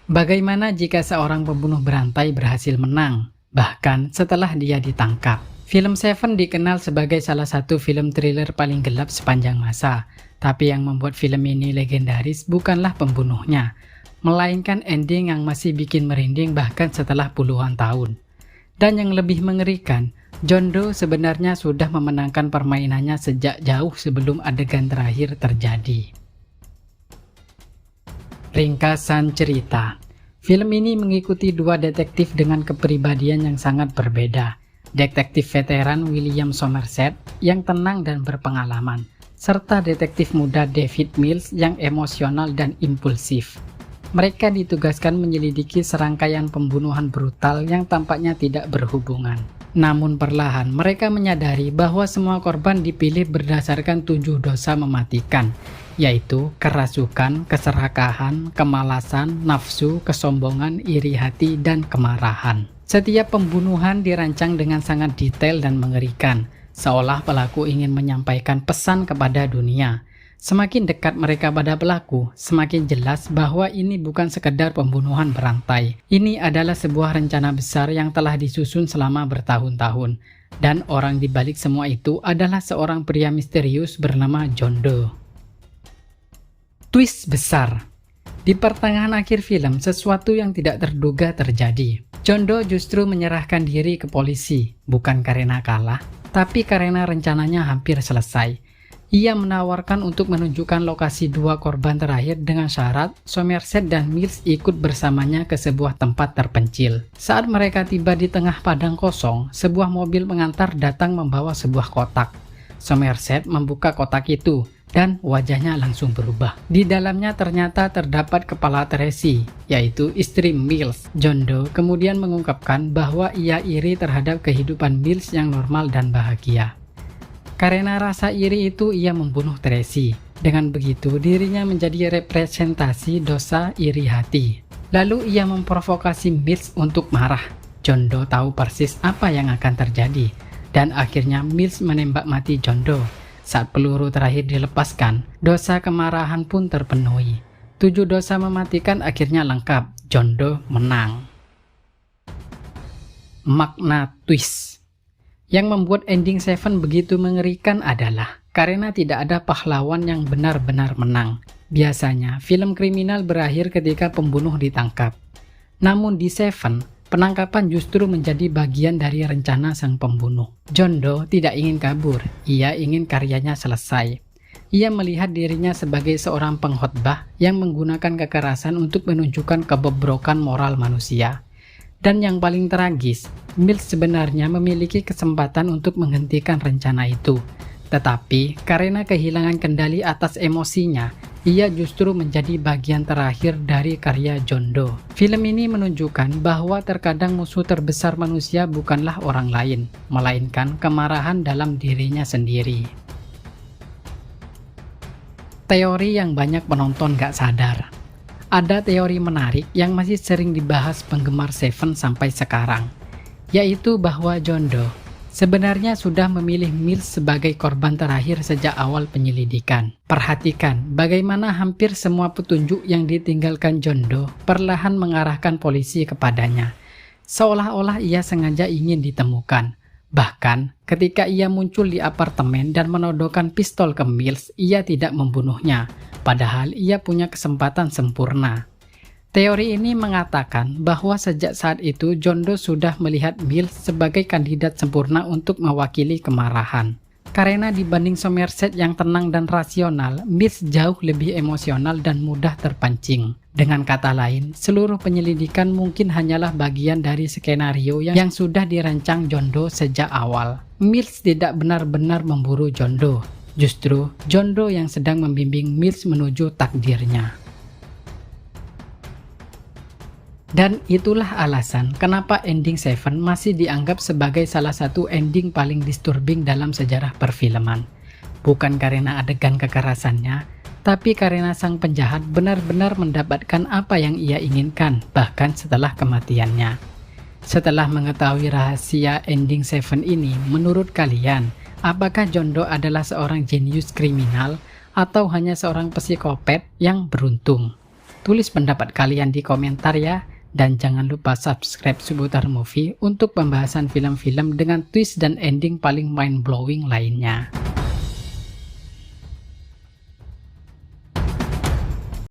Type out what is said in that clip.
Bagaimana jika seorang pembunuh berantai berhasil menang, bahkan setelah dia ditangkap? Film Seven dikenal sebagai salah satu film thriller paling gelap sepanjang masa, tapi yang membuat film ini legendaris bukanlah pembunuhnya, melainkan ending yang masih bikin merinding bahkan setelah puluhan tahun. Dan yang lebih mengerikan, John Doe sebenarnya sudah memenangkan permainannya sejak jauh sebelum adegan terakhir terjadi. Ringkasan cerita. Film ini mengikuti dua detektif dengan kepribadian yang sangat berbeda. Detektif veteran William Somerset yang tenang dan berpengalaman, serta detektif muda David Mills yang emosional dan impulsif. Mereka ditugaskan menyelidiki serangkaian pembunuhan brutal yang tampaknya tidak berhubungan. Namun perlahan mereka menyadari bahwa semua korban dipilih berdasarkan 7 dosa mematikan, yaitu kerasukan, keserakahan, kemalasan, nafsu, kesombongan, iri hati, dan kemarahan. Setiap pembunuhan dirancang dengan sangat detail dan mengerikan, seolah pelaku ingin menyampaikan pesan kepada dunia. Semakin dekat mereka pada pelaku, semakin jelas bahwa ini bukan sekedar pembunuhan berantai. Ini adalah sebuah rencana besar yang telah disusun selama bertahun-tahun. Dan orang di balik semua itu adalah seorang pria misterius bernama John Doe. Twist besar. Di pertengahan akhir film, sesuatu yang tidak terduga terjadi. John Doe justru menyerahkan diri ke polisi, bukan karena kalah, tapi karena rencananya hampir selesai. Ia menawarkan untuk menunjukkan lokasi dua korban terakhir dengan syarat Somerset dan Mills ikut bersamanya ke sebuah tempat terpencil. Saat mereka tiba di tengah padang kosong, sebuah mobil pengantar datang membawa sebuah kotak. Somerset membuka kotak itu, dan wajahnya langsung berubah. Di dalamnya ternyata terdapat kepala Tracy, yaitu istri Mills. John Doe kemudian mengungkapkan bahwa ia iri terhadap kehidupan Mills yang normal dan bahagia. Karena rasa iri itu ia membunuh Tracy. Dengan begitu dirinya menjadi representasi dosa iri hati. Lalu ia memprovokasi Mills untuk marah. John Doe tahu persis apa yang akan terjadi. Dan akhirnya Mills menembak mati John Doe. Saat peluru terakhir dilepaskan, dosa kemarahan pun terpenuhi. 7 dosa mematikan akhirnya lengkap. John Doe menang. Makna twist. Yang membuat ending Seven begitu mengerikan adalah karena tidak ada pahlawan yang benar-benar menang. Biasanya, film kriminal berakhir ketika pembunuh ditangkap. Namun di Seven, penangkapan justru menjadi bagian dari rencana sang pembunuh. John Doe tidak ingin kabur, ia ingin karyanya selesai. Ia melihat dirinya sebagai seorang pengkhotbah yang menggunakan kekerasan untuk menunjukkan kebobrokan moral manusia. Dan yang paling tragis, Mills sebenarnya memiliki kesempatan untuk menghentikan rencana itu. Tetapi, karena kehilangan kendali atas emosinya, ia justru menjadi bagian terakhir dari karya John Doe. Film ini menunjukkan bahwa terkadang musuh terbesar manusia bukanlah orang lain, melainkan kemarahan dalam dirinya sendiri. Teori yang banyak penonton gak sadar. Ada teori menarik yang masih sering dibahas penggemar Seven sampai sekarang, yaitu bahwa John Doe sebenarnya sudah memilih Mills sebagai korban terakhir sejak awal penyelidikan. Perhatikan bagaimana hampir semua petunjuk yang ditinggalkan John Doe perlahan mengarahkan polisi kepadanya, seolah-olah ia sengaja ingin ditemukan. Bahkan, ketika ia muncul di apartemen dan menodongkan pistol ke Mills, ia tidak membunuhnya, padahal ia punya kesempatan sempurna. Teori ini mengatakan bahwa sejak saat itu John Doe sudah melihat Mills sebagai kandidat sempurna untuk mewakili kemarahan. Karena dibanding Somerset yang tenang dan rasional, Mills jauh lebih emosional dan mudah terpancing. Dengan kata lain, seluruh penyelidikan mungkin hanyalah bagian dari skenario yang sudah dirancang John Doe sejak awal. Mills tidak benar-benar memburu John Doe. Justru, John Doe yang sedang membimbing Mills menuju takdirnya. Dan itulah alasan kenapa ending Seven masih dianggap sebagai salah satu ending paling disturbing dalam sejarah perfilman. Bukan karena adegan kekerasannya, tapi karena sang penjahat benar-benar mendapatkan apa yang ia inginkan, bahkan setelah kematiannya. Setelah mengetahui rahasia ending Seven ini, menurut kalian, apakah John Doe adalah seorang jenius kriminal atau hanya seorang psikopat yang beruntung? Tulis pendapat kalian di komentar ya. Dan jangan lupa subscribe Seputar Movie untuk pembahasan film-film dengan twist dan ending paling mind-blowing lainnya.